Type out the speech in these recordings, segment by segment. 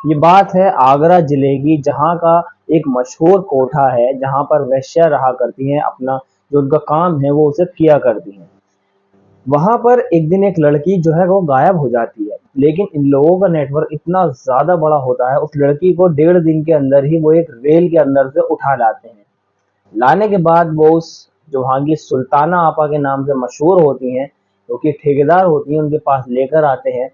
ये बात है आगरा जिले की, जहाँ का एक मशहूर कोठा है जहाँ पर वेश्या रहा करती हैं, अपना जो उनका काम है वो उसे किया करती हैं। वहां पर एक दिन एक लड़की जो है वो गायब हो जाती है, लेकिन इन लोगों का नेटवर्क इतना ज्यादा बड़ा होता है, उस लड़की को 1.5 दिन के अंदर ही वो एक रेल के अंदर से उठा लाते हैं। लाने के बाद वो उस जो वहाँ की सुल्ताना आपा के नाम से मशहूर होती हैं, जो कि ठेकेदार होती हैं, उनके पास लेकर आते हैं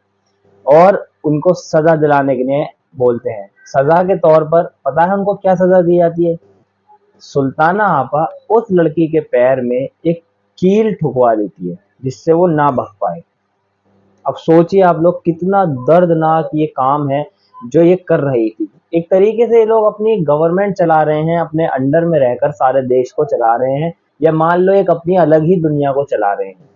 और उनको सजा दिलाने के लिए बोलते हैं। सजा के तौर पर पता है उनको क्या सजा दी जाती है? सुल्ताना आपा उस लड़की के पैर में एक कील ठुकवा देती है, जिससे वो ना भग पाए। अब सोचिए आप लोग, कितना दर्दनाक ये काम है जो ये कर रही थी। एक तरीके से ये लोग अपनी गवर्नमेंट चला रहे हैं, अपने अंडर में रहकर सारे देश को चला रहे हैं, या मान लो एक अपनी अलग ही दुनिया को चला रहे हैं।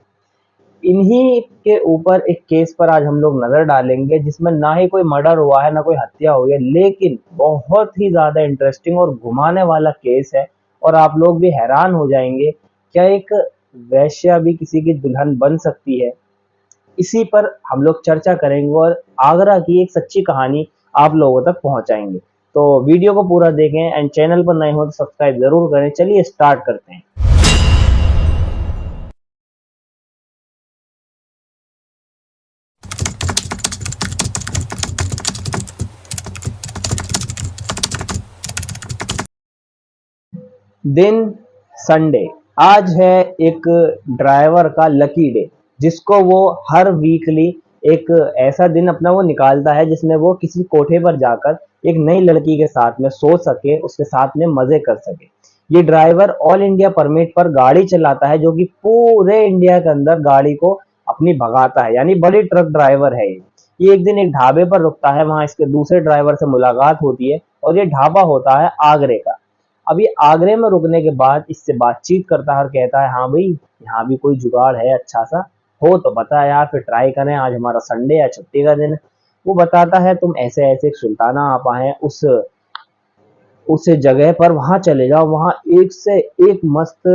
इन्हीं के ऊपर एक केस पर आज हम लोग नजर डालेंगे, जिसमें ना ही कोई मर्डर हुआ है ना कोई हत्या हुई है, लेकिन बहुत ही ज्यादा इंटरेस्टिंग और घुमाने वाला केस है। और आप लोग भी हैरान हो जाएंगे, क्या एक वैश्या भी किसी की दुल्हन बन सकती है? इसी पर हम लोग चर्चा करेंगे और आगरा की एक सच्ची कहानी आप लोगों तक पहुंचाएंगे। तो वीडियो को पूरा देखें एंड चैनल पर नए हो तो सब्सक्राइब जरूर करें। चलिए स्टार्ट करते हैं। दिन संडे। आज है एक ड्राइवर का लकी डे, जिसको वो हर वीकली एक ऐसा दिन अपना वो निकालता है जिसमें वो किसी कोठे पर जाकर एक नई लड़की के साथ में सो सके, उसके साथ में मजे कर सके। ये ड्राइवर ऑल इंडिया परमिट पर गाड़ी चलाता है, जो कि पूरे इंडिया के अंदर गाड़ी को अपनी भगाता है, यानी बड़ी ट्रक ड्राइवर है ये एक दिन एक ढाबे पर रुकता है, वहां इसके दूसरे ड्राइवर से मुलाकात होती है और ये ढाबा होता है आगरे का। अब ये आगरे में रुकने के बाद इससे बातचीत करता है और कहता है, हाँ भाई, यहाँ भी कोई जुगाड़ है अच्छा सा हो तो बता यार, फिर ट्राई करें, आज हमारा संडे या छुट्टी का दिन है। वो बताता है, तुम ऐसे ऐसे एक सुल्ताना आप आए उस जगह पर वहां चले जाओ, वहां एक से एक मस्त,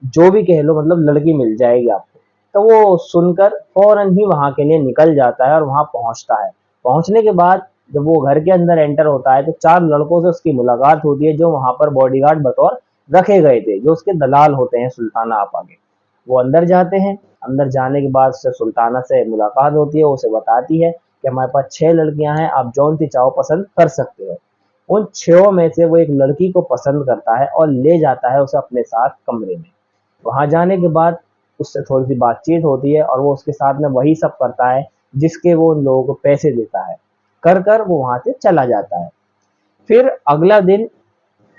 जो भी कह लो, मतलब लड़की मिल जाएगी आपको। तो वो सुनकर फौरन ही वहां के लिए निकल जाता है और वहां पहुंचता है। पहुंचने के बाद जब वो घर के अंदर एंटर होता है तो 4 लड़कों से उसकी मुलाकात होती है, जो वहां पर बॉडीगार्ड बतौर रखे गए थे, जो उसके दलाल होते हैं सुल्ताना आपा के। वो अंदर जाते हैं। अंदर जाने के बाद उससे सुल्ताना से मुलाकात होती है, उसे बताती है कि हमारे पास 6 लड़कियां हैं, आप जौन सी चाहो पसंद कर सकते हो। उन 6 में से वो एक लड़की को पसंद करता है और ले जाता है उसे अपने साथ कमरे में। वहां जाने के बाद उससे थोड़ी सी बातचीत होती है और वो उसके साथ में वही सब करता है जिसके वो उन लोगों को पैसे देता है। कर कर वो वहां से चला जाता है। फिर अगला दिन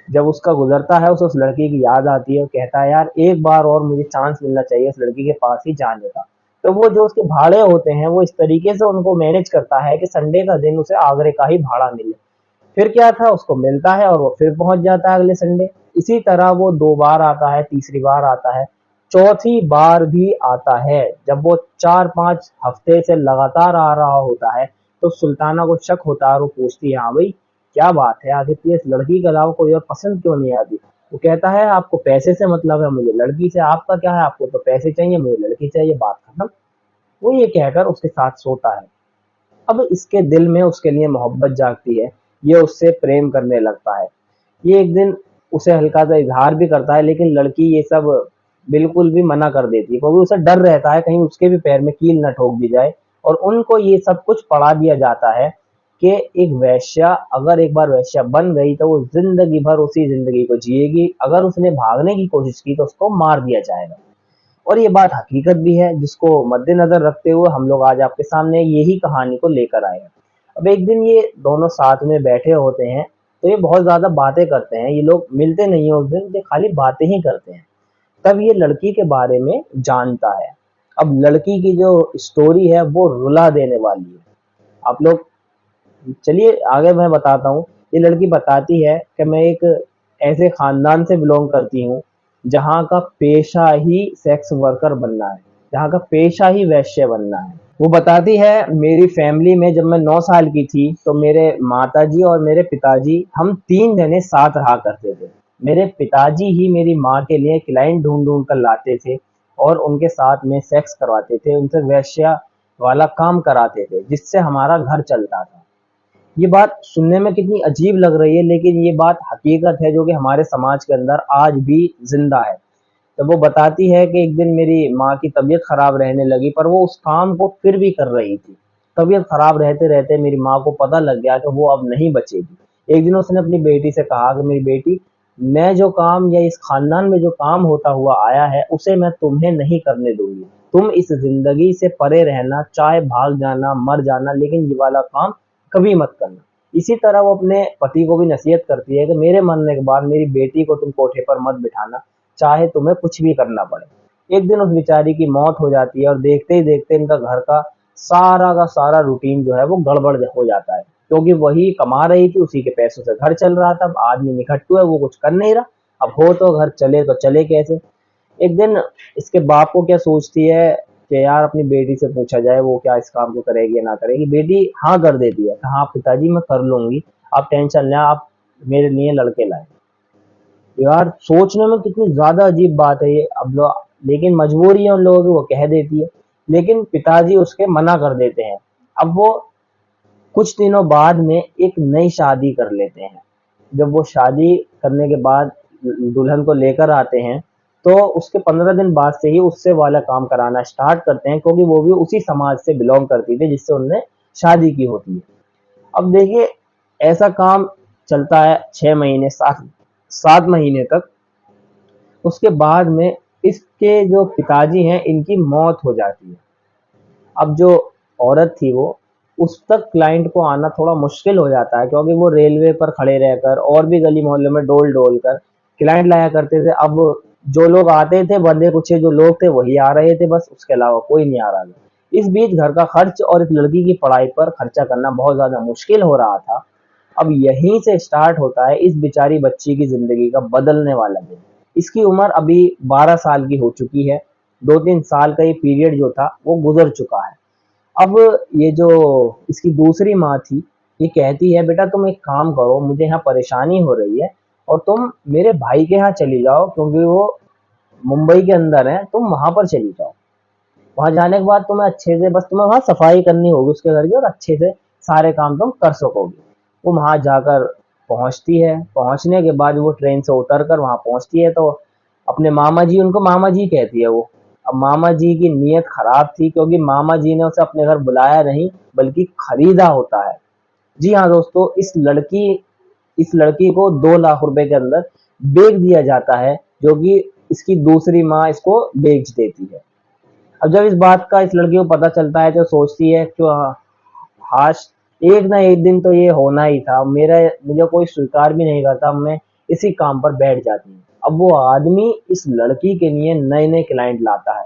जब उसका गुजरता है, उसे उस लड़की की याद आती है और कहता है, यार एक बार और मुझे चांस मिलना चाहिए उस लड़की के पास ही जाने का। तो वो जो उसके भाड़े होते हैं वो इस तरीके से उनको मैनेज करता है कि संडे का दिन उसे आगरे का ही भाड़ा मिले। फिर क्या था, उसको मिलता है और वो फिर पहुंच जाता है अगले संडे। इसी तरह वो 2 बार आता है, तीसरी बार आता है, चौथी बार भी आता है। जब वो 4-5 हफ्ते से लगातार आ रहा होता है तो सुल्ताना को शक होता है और वो पूछती है, हाँ भाई क्या बात है, आदित्य इस लड़की के अलावा कोई और पसंद क्यों नहीं आती? वो कहता है, आपको पैसे से मतलब है, मुझे लड़की से आपका क्या है, आपको तो पैसे चाहिए, मुझे लड़की चाहिए, बात खत्म। वो ये कहकर उसके साथ सोता है। अब इसके दिल में उसके लिए मोहब्बत जागती है, ये उससे प्रेम करने लगता है। ये एक दिन उसे हल्का सा इजहार भी करता है, लेकिन लड़की ये सब बिल्कुल भी मना कर देती है, क्योंकि उसे डर रहता है कहीं उसके भी पैर में कील न ठोक दी जाए। और उनको ये सब कुछ पढ़ा दिया जाता है कि एक वैश्या अगर एक बार वैश्या बन गई तो वो जिंदगी भर उसी जिंदगी को जिएगी, अगर उसने भागने की कोशिश की तो उसको मार दिया जाएगा। और ये बात हकीकत भी है, जिसको मद्देनजर रखते हुए हम लोग आज आपके सामने यही कहानी को लेकर आए हैं। अब एक दिन ये दोनों साथ में बैठे होते हैं, तो ये बहुत ज्यादा बातें करते हैं, ये लोग मिलते नहीं है उस दिन, ये खाली बातें ही करते हैं। तब ये लड़की के बारे में जानता है। अब लड़की की जो स्टोरी है वो रुला देने वाली है। आप लोग चलिए आगे मैं बताता हूँ। ये लड़की बताती है कि मैं एक ऐसे खानदान से बिलोंग करती हूँ जहाँ का पेशा ही सेक्स वर्कर बनना है, जहाँ का पेशा ही वैश्य बनना है। वो बताती है, मेरी फैमिली में जब मैं 9 साल की थी तो मेरे माताजी और मेरे पिताजी, हम 3 जने साथ रहा करते थे। मेरे पिताजी ही मेरी माँ के लिए क्लाइंट ढूंढ ढूंढ कर लाते थे और उनके साथ में सेक्स करवाते थे, उनसे वैश्या वाला काम कराते थे, जिससे हमारा घर चलता था। ये बात सुनने में कितनी अजीब लग रही है, लेकिन ये बात हकीकत है जो कि हमारे समाज के अंदर आज भी जिंदा है। तो वो बताती है कि एक दिन मेरी माँ की तबीयत खराब रहने लगी, पर वो उस काम को फिर भी कर रही थी। तबीयत खराब रहते रहते मेरी माँ को पता लग गया कि वो अब नहीं बचेगी। एक दिन उसने अपनी बेटी से कहा कि मेरी बेटी, मैं जो काम या इस खानदान में जो काम होता हुआ आया है उसे मैं तुम्हें नहीं करने दूंगी। तुम इस जिंदगी से परे रहना, चाहे भाग जाना, मर जाना, लेकिन ये वाला काम कभी मत करना। इसी तरह वो अपने पति को भी नसीहत करती है कि मेरे मरने के बाद मेरी बेटी को तुम कोठे पर मत बिठाना, चाहे तुम्हें कुछ भी करना पड़े। एक दिन उस बेचारी की मौत हो जाती है और देखते ही देखते इनका घर का सारा रूटीन जो है वो गड़बड़ हो जाता है, क्योंकि वही कमा रही थी, उसी के पैसों से घर चल रहा था। अब आदमी निखट्टू है, वो कुछ कर नहीं रहा। अब हो तो घर चले तो चले कैसे। एक दिन इसके बाप को क्या सोचती है कि यार अपनी बेटी से पूछा जाए वो क्या इस काम को करेगी या ना करेगी। बेटी हाँ कर देती है कि हाँ पिताजी मैं कर लूंगी, आप टेंशन लें, आप मेरे लिए लड़के लाए। यार सोचने में कितनी ज्यादा अजीब बात है ये। अब लोग, लेकिन मजबूरी है उन लोगों की, वो कह देती है। लेकिन पिताजी उसके मना कर देते हैं। अब वो कुछ दिनों बाद में एक नई शादी कर लेते हैं। जब वो शादी करने के बाद दुल्हन को लेकर आते हैं, तो उसके 15 दिन बाद से ही उससे वाला काम कराना स्टार्ट करते हैं, क्योंकि वो भी उसी समाज से बिलोंग करती थी जिससे उनने शादी की होती है। अब देखिए, ऐसा काम चलता है 6 महीने, 7 महीने तक। उसके बाद में इसके जो पिताजी हैं इनकी मौत हो जाती है। अब जो औरत थी वो, उस तक क्लाइंट को आना थोड़ा मुश्किल हो जाता है, क्योंकि वो रेलवे पर खड़े रहकर और भी गली मोहल्ले में डोल डोल कर क्लाइंट लाया करते थे। अब जो लोग आते थे, बंदे कुछ जो लोग थे वही आ रहे थे बस, उसके अलावा कोई नहीं आ रहा था। इस बीच घर का खर्च और इस लड़की की पढ़ाई पर खर्चा करना बहुत ज्यादा मुश्किल हो रहा था। अब यहीं से स्टार्ट होता है इस बेचारी बच्ची की जिंदगी का बदलने वाला दिन। इसकी उम्र अभी 12 साल की हो चुकी है। 2-3 साल का ये पीरियड जो था वो गुजर चुका है। अब ये जो इसकी दूसरी माँ थी, ये कहती है बेटा तुम एक काम करो, मुझे यहाँ परेशानी हो रही है और तुम मेरे भाई के यहाँ चली जाओ, क्योंकि वो मुंबई के अंदर है, तुम वहां पर चली जाओ। वहां जाने के बाद तुम्हें अच्छे से, बस तुम्हें वहां सफाई करनी होगी उसके घर की, और अच्छे से सारे काम तुम कर सकोगे। वो वहां जाकर पहुंचती है। पहुंचने के बाद वो ट्रेन से उतर कर वहां पहुंचती है, तो अपने मामा जी, उनको मामा जी कहती है वो। अब मामा जी की नीयत खराब थी, क्योंकि मामा जी ने उसे अपने घर बुलाया नहीं बल्कि खरीदा होता है। जी हाँ दोस्तों, इस लड़की को 2 लाख रुपए के अंदर बेच दिया जाता है, जो कि इसकी दूसरी माँ इसको बेच देती है। अब जब इस बात का इस लड़की को पता चलता है तो सोचती है कि हाश, एक ना एक दिन तो ये होना ही था, मेरा मुझे कोई स्वीकार भी नहीं करता, मैं इसी काम पर बैठ जाती हूँ। अब वो आदमी इस लड़की के लिए नए नए क्लाइंट लाता है।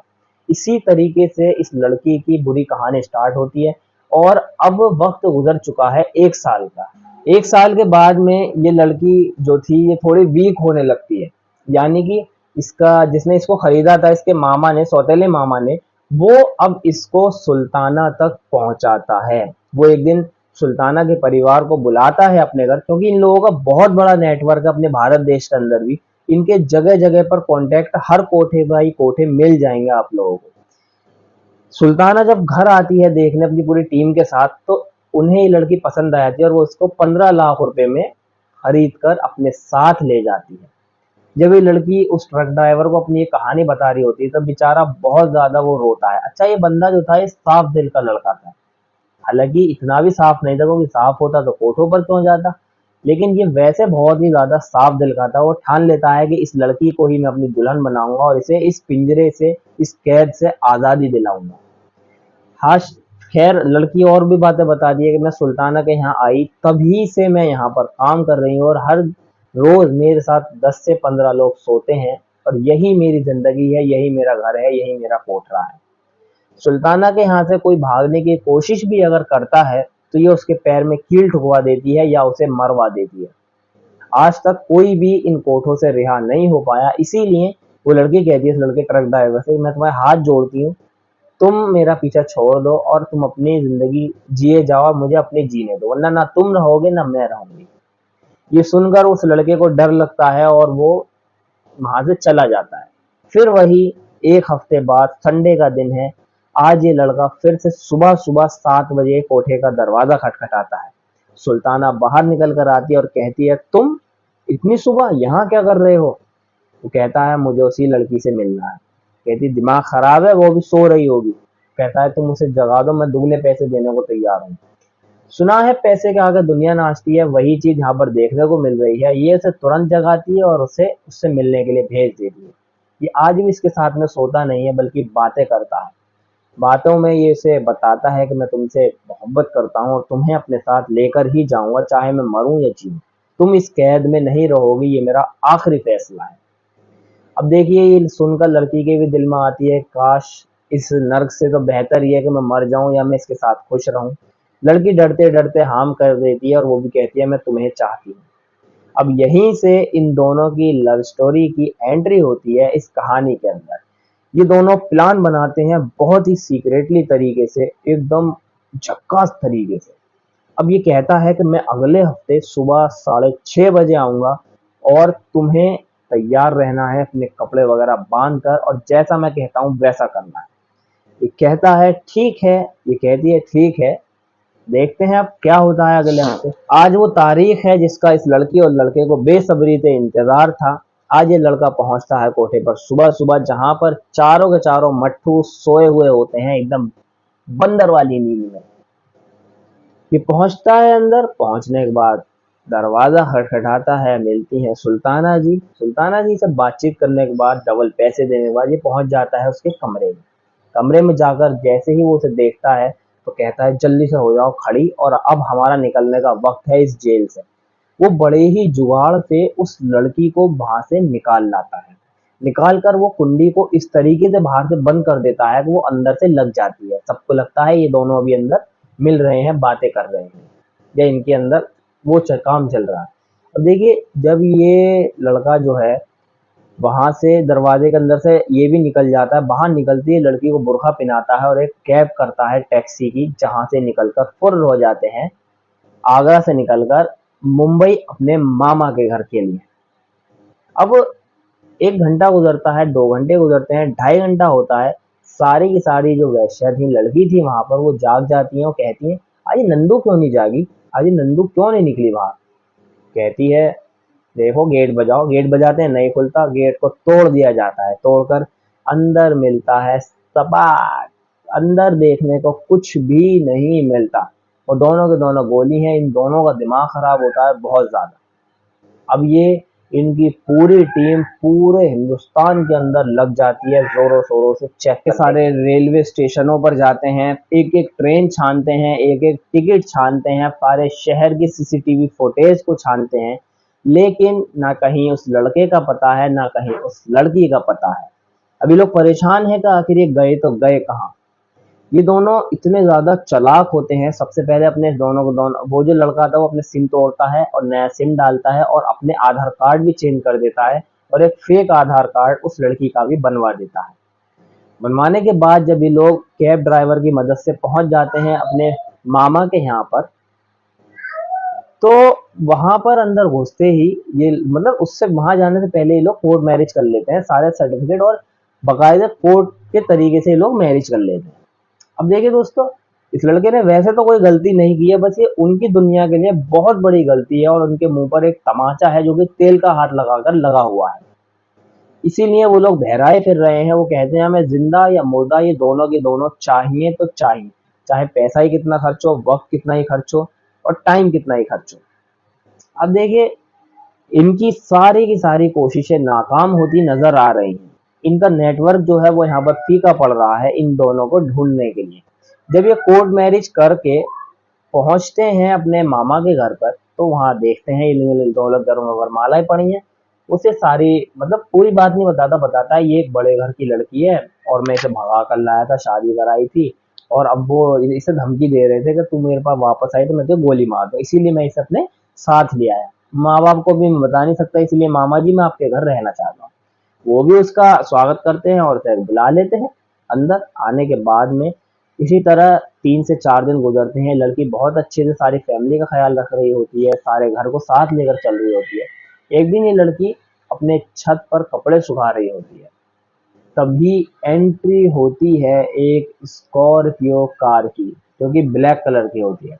इसी तरीके से इस लड़की की बुरी कहानी स्टार्ट होती है। और अब वक्त गुजर चुका है 1 साल का। 1 साल के बाद में ये लड़की जो थी ये थोड़ी वीक होने लगती है। यानी कि इसका जिसने इसको खरीदा था, इसके मामा ने, सौतेले मामा ने, वो अब इसको सुल्ताना तक पहुंचाता है। वो एक दिन सुल्ताना के परिवार को बुलाता है अपने घर, क्योंकि इन लोगों का बहुत बड़ा नेटवर्क है अपने भारत देश के अंदर भी। इनके जगह जगह पर कांटेक्ट, हर कोठे भाई कोठे मिल जाएंगे आप लोगों को। सुल्ताना जब घर आती है देखने अपनी पूरी टीम के साथ, तो उन्हें ये लड़की पसंद आ जाती है और वो इसको 15 लाख रुपए में खरीद कर अपने साथ ले जाती है। जब ये लड़की उस ट्रक ड्राइवर को अपनी ये कहानी बता रही होती है, तब बेचारा बहुत ज्यादा वो रोता है। अच्छा, ये बंदा जो था ये साफ दिल का लड़का था। हालांकि इतना भी साफ नहीं था, क्योंकि साफ होता तो कोठों पर क्यों जाता। लेकिन ये वैसे बहुत ही ज्यादा साफ दिल का था। वो ठान लेता है कि इस लड़की को ही मैं अपनी दुल्हन बनाऊंगा और इसे इस पिंजरे से, इस कैद से आजादी दिलाऊंगा। हाँ, खैर लड़की और भी बातें बताती है कि मैं सुल्ताना के यहाँ आई तभी से मैं यहाँ पर काम कर रही हूँ, और हर रोज मेरे साथ 10 से 15 लोग सोते हैं, और यही मेरी जिंदगी है, यही मेरा घर है, यही मेरा कोठरा है। सुल्ताना के यहाँ से कोई भागने की कोशिश भी अगर करता है तो ये उसके पैर में कील ठुकवा देती है या उसे मरवा देती है। आज तक कोई भी इन कोठों से रिहा नहीं हो पाया। इसीलिए वो लड़की कहती है इस लड़के ट्रक ड्राइवर से, मैं तुम्हारे हाथ जोड़ती हूँ, तुम मेरा पीछा छोड़ दो और तुम अपनी जिंदगी जिए जाओ और मुझे अपनी जीने दो, वरना ना तुम रहोगे ना मैं रहूंगी। ये सुनकर उस लड़के को डर लगता है और वो वहां से चला जाता है। फिर वही 1 हफ्ते बाद संडे का दिन है। आज ये लड़का फिर से सुबह सुबह 7 बजे कोठे का दरवाजा खटखटाता है। सुल्ताना बाहर निकल कर आती है और कहती है, तुम इतनी सुबह यहाँ क्या कर रहे हो? वो कहता है, मुझे उसी लड़की से मिलना है। कहती, दिमाग खराब है, वो भी सो रही होगी। कहता है, तुम उसे जगा दो, मैं दुगने पैसे देने को तैयार हूँ। सुना है पैसे के आगे दुनिया नाचती है, वही चीज यहाँ पर देखने को मिल रही है। ये उसे तुरंत जगाती है और उसे उससे मिलने के लिए भेज देती है। ये आज भी इसके साथ में सोता नहीं है, बल्कि बातें करता है। बातों में ये इसे बताता है कि मैं तुमसे मोहब्बत करता हूँ और तुम्हें अपने साथ लेकर ही जाऊंगा, चाहे मैं मरूं या जीऊं। तुम इस कैद में नहीं रहोगी, ये मेरा आखिरी फैसला है। अब देखिए, ये सुनकर लड़की के भी दिल में आती है, काश इस नर्क से तो बेहतर ये है कि मैं मर जाऊं या मैं इसके साथ खुश रहूं। लड़की डरते डरते हाम कर देती है और वो भी कहती है, मैं तुम्हें चाहती हूँ। अब यहीं से इन दोनों की लव स्टोरी की एंट्री होती है इस कहानी के अंदर। ये दोनों प्लान बनाते हैं बहुत ही सीक्रेटली तरीके से, एकदम झक्कास तरीके से। अब ये कहता है कि मैं अगले हफ्ते सुबह 6:30 बजे आऊंगा और तुम्हें तैयार रहना है, अपने कपड़े वगैरह बांध कर, और जैसा मैं कहता हूँ वैसा करना है। ये कहता है ठीक है, ये कहती है ठीक है। देखते हैं अब क्या होता है अगले हफ्ते। आज वो तारीख है जिसका इस लड़की और लड़के को बेसब्री से इंतजार था। आज ये लड़का पहुंचता है कोठे पर सुबह सुबह, जहां पर चारों के चारों मट्ठू सोए हुए होते हैं एकदम बंदर वाली नींद में। ये पहुंचता है अंदर। पहुंचने के बाद दरवाजा खटखटाता है, मिलती है सुल्ताना जी। सुल्ताना जी से बातचीत करने के बाद, डबल पैसे देने के बाद, ये पहुंच जाता है उसके कमरे में। कमरे में जाकर जैसे ही वो उसे देखता है तो कहता है, जल्दी से हो जाओ खड़ी, और अब हमारा निकलने का वक्त है इस जेल से। वो बड़े ही जुगाड़ से उस लड़की को वहां से निकाल लाता है। निकाल कर वो कुंडी को इस तरीके से बाहर से बंद कर देता है कि वो अंदर से लग जाती है। सबको लगता है ये दोनों अभी अंदर मिल रहे हैं, बातें कर रहे हैं, या इनके अंदर वो काम चल रहा है। अब देखिए, जब ये लड़का जो है वहां से दरवाजे के अंदर से ये भी निकल जाता है, बाहर निकलती है लड़की को बुर्का पहनाता है और एक कैब करता है टैक्सी की, जहां से निकलकर फुर्र हो जाते हैं आगरा से निकलकर मुंबई अपने मामा के घर के लिए। अब 1 घंटा गुजरता है, 2 घंटे गुजरते हैं, 2.5 घंटा होता है। सारी की सारी जो वैश्या थी, लड़की थी वहां पर, वो जाग जाती हैं और कहती हैं, आज ये नंदू क्यों नहीं जागी? आज ये नंदू क्यों नहीं निकली बाहर? कहती है, देखो गेट बजाओ। गेट बजाते हैं, नहीं खुलता। गेट को तोड़ दिया जाता है। तोड़कर अंदर मिलता है सपाट। अंदर देखने को कुछ भी नहीं मिलता। और दोनों के दोनों गोली हैं। इन दोनों का दिमाग खराब होता है बहुत ज्यादा। अब ये इनकी पूरी टीम पूरे हिंदुस्तान के अंदर लग जाती है, जोरों शोरों से चेक के सारे रेलवे स्टेशनों पर जाते हैं, एक एक ट्रेन छानते हैं, एक एक टिकट छानते हैं, सारे शहर की सीसीटीवी फुटेज को छानते हैं, लेकिन ना कहीं उस लड़के का पता है, ना कहीं उस लड़की का पता है। अभी लोग परेशान हैं कि आखिर ये गए तो गए कहाँ। ये दोनों इतने ज्यादा चालाक होते हैं। सबसे पहले अपने दोनों को दोनों, वो जो लड़का था वो अपने सिम तोड़ता है और नया सिम डालता है और अपने आधार कार्ड भी चेंज कर देता है और एक फेक आधार कार्ड उस लड़की का भी बनवा देता है। बनवाने के बाद जब ये लोग कैब ड्राइवर की मदद से पहुंच जाते हैं अपने मामा के यहाँ पर, तो वहां पर अंदर घुसते ही ये, मतलब उससे वहां जाने से पहले ये लोग कोर्ट मैरिज कर लेते हैं, सारे सर्टिफिकेट और बाकायदे कोर्ट के तरीके से ये लोग मैरिज कर लेते हैं। अब देखिए दोस्तों, इस लड़के ने वैसे तो कोई गलती नहीं की है, बस ये उनकी दुनिया के लिए बहुत बड़ी गलती है और उनके मुंह पर एक तमाचा है जो कि तेल का हाथ लगाकर लगा हुआ है। इसीलिए वो लोग बहराए फिर रहे हैं। वो कहते हैं, हमें जिंदा या मुर्दा ये दोनों के दोनों चाहिए तो चाहिए, चाहे पैसा ही कितना खर्च हो, वक्त कितना ही खर्च हो और टाइम कितना ही खर्च हो। अब देखिए, इनकी सारी की सारी कोशिशें नाकाम होती नजर आ रही हैं। इनका नेटवर्क जो है वो यहाँ पर फीका पड़ रहा है इन दोनों को ढूंढने के लिए। जब ये कोर्ट मैरिज करके पहुंचते हैं अपने मामा के घर पर, तो वहां देखते हैं इन दौलत घरों में वरमालाएं पड़ी हैं। उसे सारी, मतलब पूरी बात नहीं बताता, बताता है ये एक बड़े घर की लड़की है और मैं इसे भगा कर लाया था, शादी कराई थी, और अब वो इसे धमकी दे रहे थे कि तू मेरे पास वापस आई तो मैं तुझे गोली मार दूं, इसीलिए मैं इसे अपने साथ ले आया। माँ बाप को भी मैं बता नहीं सकता, इसलिए मामा जी मैं आपके घर रहना चाहता हूँ। वो भी उसका स्वागत करते हैं और फिर बुला लेते हैं अंदर। आने के बाद में इसी तरह 3 से 4 दिन गुजरते हैं। लड़की बहुत अच्छे से सारी फैमिली का ख्याल रख रही होती है, सारे घर को साथ लेकर चल रही होती है। एक दिन ये लड़की अपने छत पर कपड़े सुखा रही होती है, तभी एंट्री होती है एक स्कॉर्पियो कार की, जो कि ब्लैक कलर की होती है।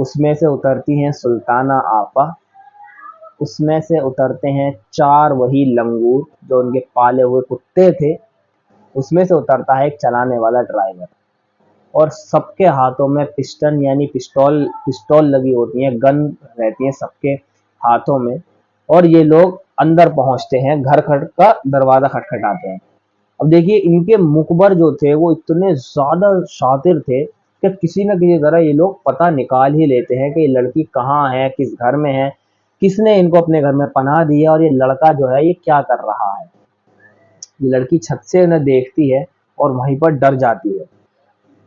उसमें से उतरती हैं सुल्ताना आपा, उसमें से उतरते हैं 4 वही लंगूर जो उनके पाले हुए कुत्ते थे, उसमें से उतरता है एक चलाने वाला ड्राइवर, और सबके हाथों में पिस्टन यानी पिस्तौल पिस्तौल लगी होती हैं, गन रहती है सबके हाथों में। और ये लोग अंदर पहुंचते हैं, घर खट का दरवाजा खटखटाते हैं। अब देखिए इनके मुखबर जो थे वो इतने ज्यादा शातिर थे कि किसी न किसी तरह ये लोग पता निकाल ही लेते हैं कि ये लड़की कहाँ है, किस घर में है, किसने इनको अपने घर में पनाह दी है, और ये लड़का जो है ये क्या कर रहा है। ये लड़की छत से उन्हें देखती है और वहीं पर डर जाती है।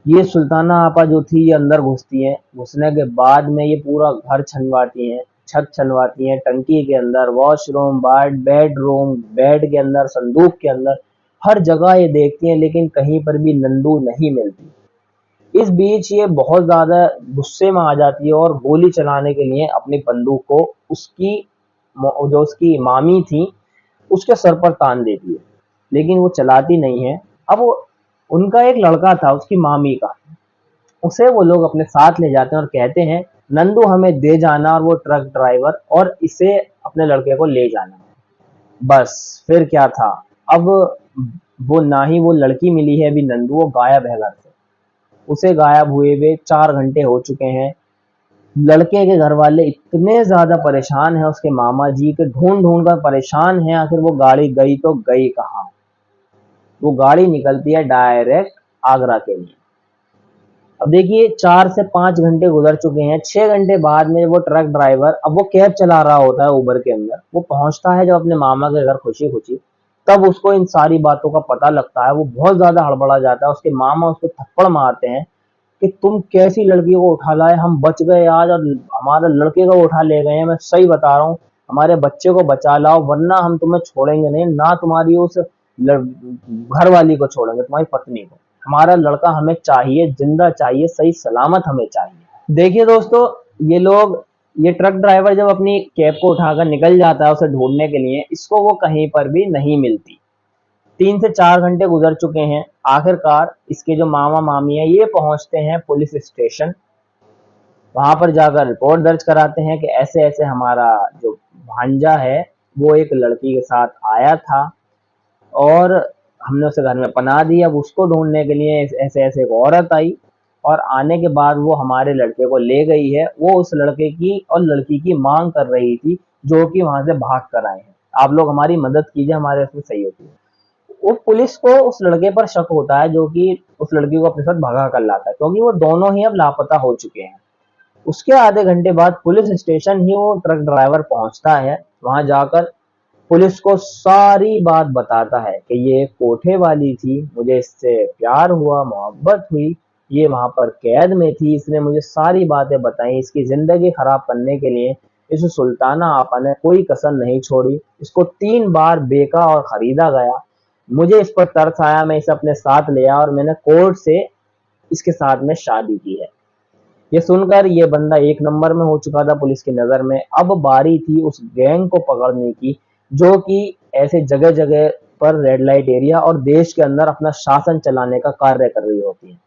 ये सुल्ताना आपा जो थी ये अंदर घुसती हैं, घुसने के बाद में ये पूरा घर छनवाती हैं, छत छनवाती हैं, टंकी के अंदर, वॉशरूम, बेडरूम, बेड के अंदर, संदूक के अंदर, हर जगह ये देखती हैं, लेकिन कहीं पर भी नंदू नहीं मिलती। इस बीच ये बहुत ज्यादा गुस्से में आ जाती है और गोली चलाने के लिए अपनी बंदूक को उसकी जो उसकी मामी थी उसके सर पर तान देती है, लेकिन वो चलाती नहीं है। अब उनका एक लड़का था उसकी मामी का, उसे वो लोग अपने साथ ले जाते हैं और कहते हैं नंदू हमें दे जाना, और वो ट्रक ड्राइवर, और इसे अपने लड़के को ले जाना। बस फिर क्या था, अब वो ना ही वो लड़की मिली है, अभी नंदू वो गायब है घर से। उसे गायब हुए हुए 4 घंटे हो चुके हैं। लड़के के घर वाले इतने ज्यादा परेशान हैं, उसके मामा जी के ढूंढ ढूंढ कर परेशान हैं, आखिर वो गाड़ी गई तो गई कहाँ। वो गाड़ी निकलती है डायरेक्ट आगरा के लिए। अब देखिए 4 से 5 घंटे गुजर चुके हैं। 6 घंटे बाद में वो ट्रक ड्राइवर, अब वो कैब चला रहा होता है उबर के अंदर, वो पहुंचता है जब अपने मामा के घर खुशी खुशी, तब उसको इन सारी बातों का पता लगता है। वो बहुत ज्यादा हड़बड़ा जाता है, उसके मामा उसको थप्पड़ मारते हैं कि तुम कैसी लड़की को उठा लाए, हम बच गए आज और हमारे लड़के को उठा ले गए हैं, मैं सही बता रहा हूँ, हमारे बच्चे को बचा लाओ वरना हम तुम्हें छोड़ेंगे नहीं, ना तुम्हारी उस घर वाली को छोड़ेंगे, तुम्हारी पत्नी को, हमारा लड़का हमें चाहिए, जिंदा चाहिए, सही सलामत हमें चाहिए। देखिए दोस्तों, ये लोग, ये ट्रक ड्राइवर जब अपनी कैब को उठाकर निकल जाता है उसे ढूंढने के लिए, इसको वो कहीं पर भी नहीं मिलती। 3 से 4 घंटे गुजर चुके हैं। आखिरकार इसके जो मामा मामी है ये पहुंचते हैं पुलिस स्टेशन। वहां पर जाकर रिपोर्ट दर्ज कराते हैं कि ऐसे ऐसे हमारा जो भांजा है वो एक लड़की के साथ आया था और हमने उसे घर में पनाह दी। अब उसको ढूंढने के लिए ऐसे ऐसे एक औरत आई और आने के बाद वो हमारे लड़के को ले गई है। वो उस लड़के की और लड़की की मांग कर रही थी जो कि वहां से भाग कर आए हैं। आप लोग हमारी मदद कीजिए, हमारे इसमें सही होती है। वो पुलिस को उस लड़के पर शक होता है जो कि उस लड़की को अपने साथ भगा कर लाता है, क्योंकि वो दोनों ही अब लापता हो चुके हैं। उसके आधे घंटे बाद पुलिस स्टेशन ही वो ट्रक ड्राइवर पहुंचता है। वहां जाकर पुलिस को सारी बात बताता है कि ये कोठे वाली थी, मुझे इससे प्यार हुआ, मोहब्बत हुई, ये वहां पर कैद में थी, इसने मुझे सारी बातें बताई, इसकी जिंदगी खराब करने के लिए इस सुल्ताना आपा ने कोई कसर नहीं छोड़ी, इसको 3 बार बेचा और खरीदा गया, मुझे इस पर तरस आया, मैं इसे अपने साथ ले आया और मैंने कोर्ट से इसके साथ में शादी की है। ये सुनकर ये बंदा एक नंबर में हो चुका था पुलिस की नजर में। अब बारी थी उस गैंग को पकड़ने की जो कि ऐसे जगह जगह पर रेड लाइट एरिया और देश के अंदर अपना शासन चलाने का कार्य कर रही होती है।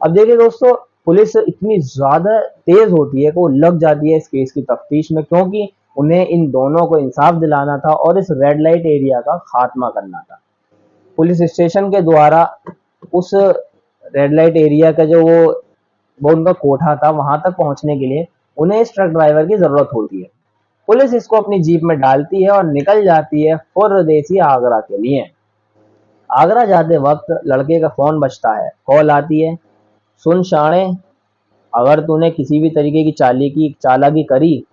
अब देखिए दोस्तों, पुलिस इतनी ज्यादा तेज होती है कि वो लग जाती है इस केस की तफ्तीश में, क्योंकि उन्हें इन दोनों को इंसाफ दिलाना था और इस रेड लाइट एरिया का खात्मा करना था। पुलिस स्टेशन के द्वारा उस रेड लाइट एरिया का जो वो उनका कोठा था वहां तक पहुंचने के लिए उन्हें इस ट्रक ड्राइवर की जरूरत होती है। पुलिस इसको अपनी जीप में डालती है और निकल जाती है फुर्रदेसी आगरा के लिए। आगरा जाते वक्त लड़के का फोन बजता है, कॉल आती है, सुन शाणे, अगर तूने किसी भी तरीके की चालाकी करी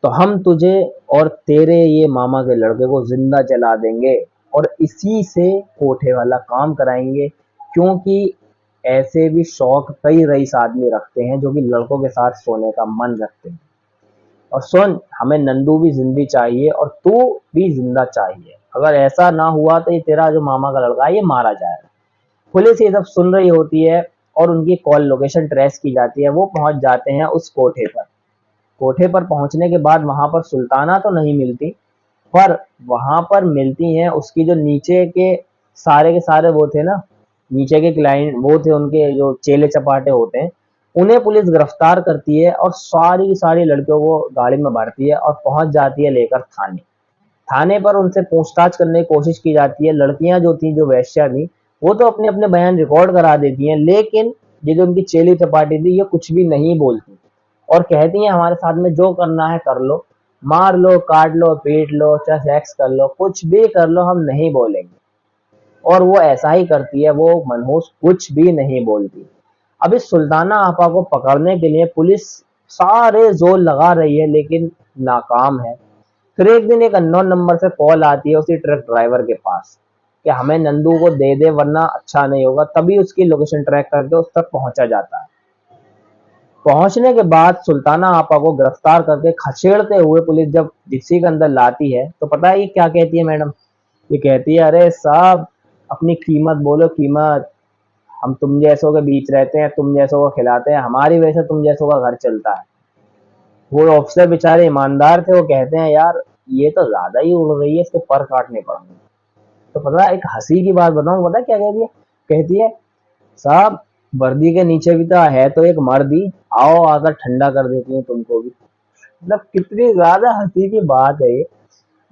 तो हम तुझे और तेरे ये मामा के लड़के को जिंदा जला देंगे और इसी से कोठे वाला काम कराएंगे, क्योंकि ऐसे भी शौक कई रईस आदमी रखते हैं जो कि लड़कों के साथ सोने का मन रखते हैं। और सुन, हमें नंदू भी जिंदी चाहिए और तू भी जिंदा चाहिए, अगर ऐसा ना हुआ तो ये तेरा जो मामा का लड़का है ये मारा जाएगा। पुलिस ये सब सुन रही होती है और उनकी कॉल लोकेशन ट्रेस की जाती है। वो पहुंच जाते हैं उस कोठे पर। कोठे पर पहुंचने के बाद वहां पर सुल्ताना तो नहीं मिलती, पर वहां पर मिलती हैं उसकी जो नीचे के सारे वो थे ना, नीचे के क्लाइंट वो थे, उनके जो चेले चपाटे होते हैं, उन्हें पुलिस गिरफ्तार करती है और सारी की सारी लड़कियों को गाड़ी में भरती है और पहुंच जाती है लेकर थाने। थाने पर उनसे पूछताछ करने की कोशिश की जाती है। लड़कियां जो थी, जो वेश्या थी, वो तो अपने अपने बयान रिकॉर्ड करा देती हैं, लेकिन ये जो उनकी चेली चपाटी थी, ये कुछ भी नहीं बोलती और कहती हैं हमारे साथ में जो करना है कर लो, मार लो, काट लो, पीट लो, चाहे सेक्स कर लो, कुछ भी कर लो, हम नहीं बोलेंगे। और वो ऐसा ही करती है, वो मनहूस कुछ भी नहीं बोलती। अब इस सुल्ताना आपा को पकड़ने के लिए पुलिस सारे जोर लगा रही है, लेकिन नाकाम है। फिर एक दिन एक अननोन नंबर से कॉल आती है उसी ट्रक ड्राइवर के पास कि हमें नंदू को दे दे वरना अच्छा नहीं होगा। तभी उसकी लोकेशन ट्रैक करके उस तक पहुंचा जाता है। पहुंचने के बाद सुल्ताना आपा को गिरफ्तार करके खसेड़ते हुए पुलिस जब जिप्सी के अंदर लाती है, तो पता है ये क्या कहती है मैडम? ये कहती है, अरे साहब, अपनी कीमत बोलो, कीमत। हम तुम जैसों के बीच रहते हैं, तुम जैसों को खिलाते हैं, हमारी वजह से तुम जैसों का घर चलता है। वो ऑफिसर बेचारे ईमानदार थे, वो कहते हैं यार ये तो ज्यादा ही उड़ रही है, इसके पर काटने पड़ेंगे। तो पता है, एक हंसी की बात बताऊं, पता है क्या कहती है? कहती है, साहब, वर्दी के नीचे भी तो है तो एक मर्दी, आओ आकर ठंडा कर देती हूँ तुमको भी। मतलब कितनी ज्यादा हंसी की बात है ये।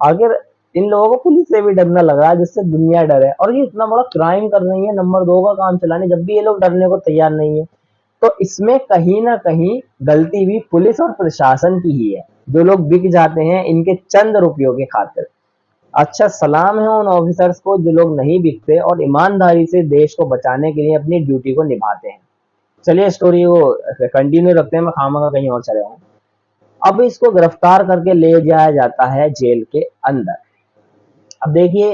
आखिर इन लोगों को पुलिस से भी डरना लग रहा है जिससे दुनिया डरे, और ये इतना बड़ा क्राइम कर रही है, नंबर 2 का काम चलाने, जब भी ये लोग डरने को तैयार नहीं है। तो इसमें कहीं ना कहीं गलती भी पुलिस और प्रशासन की ही है, जो लोग बिक जाते हैं इनके चंद रुपयों के खातिर। अच्छा सलाम है उन ऑफिसर्स को जो लोग नहीं बिकते और ईमानदारी से देश को बचाने के लिए अपनी ड्यूटी को निभाते हैं। चलिए स्टोरी को कंटिन्यू रखते हैं, मैं खामखा कहीं और चले जाऊं। अब इसको गिरफ्तार करके ले जाया जाता है जेल के अंदर। अब देखिए,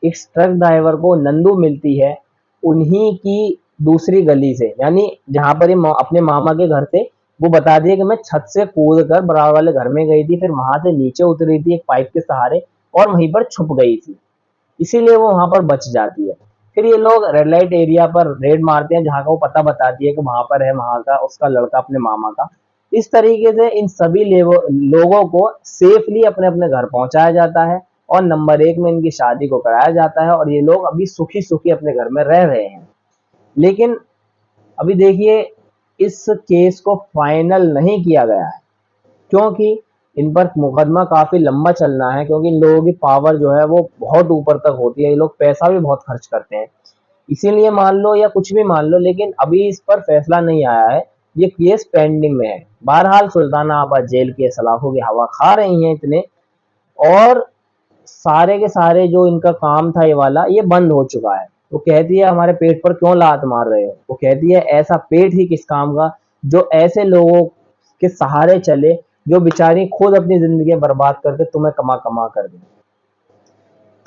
इस ट्रक ड्राइवर को नंदू मिलती है उन्हीं की दूसरी गली से, यानी जहां पर ये अपने मामा के घर से, वो बता दिया कि मैं छत से कूद कर बराबर वाले घर में गई थी, फिर वहां से नीचे उतरी थी एक पाइप के सहारे और वहीं पर छुप गई थी, इसीलिए वो वहां पर बच जाती है। फिर ये लोग रेड लाइट एरिया पर रेड मारते हैं, जहां का वो पता बताती है कि वहां पर है वहां का उसका लड़का अपने मामा का। इस तरीके से इन सभी लोगों को सेफली अपने अपने घर पहुंचाया जाता है और नंबर 1 में इनकी शादी को कराया जाता है और ये लोग अभी सुखी सुखी अपने घर में रह रहे हैं। लेकिन अभी देखिए, इस केस को फाइनल नहीं किया गया है, क्योंकि इन पर मुकदमा काफी लंबा चलना है, क्योंकि इन लोगों की पावर जो है वो बहुत ऊपर तक होती है, ये लोग पैसा भी बहुत खर्च करते हैं। इसीलिए मान लो या कुछ भी मान लो, लेकिन अभी इस पर फैसला नहीं आया है, ये केस पेंडिंग में है। बहरहाल सुल्ताना आपा जेल के सलाखों की हवा खा रही हैं इतने, और सारे के सारे जो इनका काम था ये वाला, ये बंद हो चुका है। वो कहती है हमारे पेट पर क्यों लात मार रहे हो? वो कहती है ऐसा पेट ही किस काम का जो ऐसे लोगों के सहारे चले, जो बेचारी खुद अपनी जिंदगी बर्बाद करके तुम्हें कमा कमा कर दे।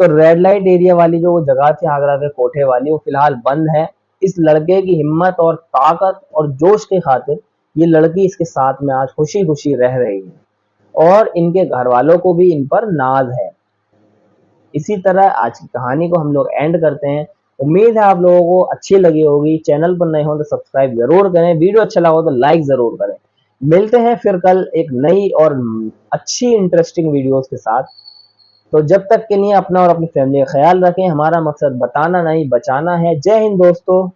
तो रेड लाइट एरिया वाली जो वो जगह थी आगरा के कोठे वाली, वो फिलहाल बंद है। इस लड़के की हिम्मत और ताकत और जोश के खातिर ये लड़की इसके साथ में आज खुशी खुशी रह रही है और इनके घर वालों को भी इन पर नाज है। इसी तरह आज की कहानी को हम लोग एंड करते हैं। उम्मीद है आप लोगों को अच्छी लगी होगी। चैनल पर नए हो तो सब्सक्राइब जरूर करें, वीडियो अच्छा लगा हो तो लाइक जरूर करें। मिलते हैं फिर कल एक नई और अच्छी इंटरेस्टिंग वीडियोस के साथ। तो जब तक के लिए अपना और अपनी फैमिली का ख्याल रखें। हमारा मकसद बताना नहीं बचाना है। जय हिंद दोस्तों।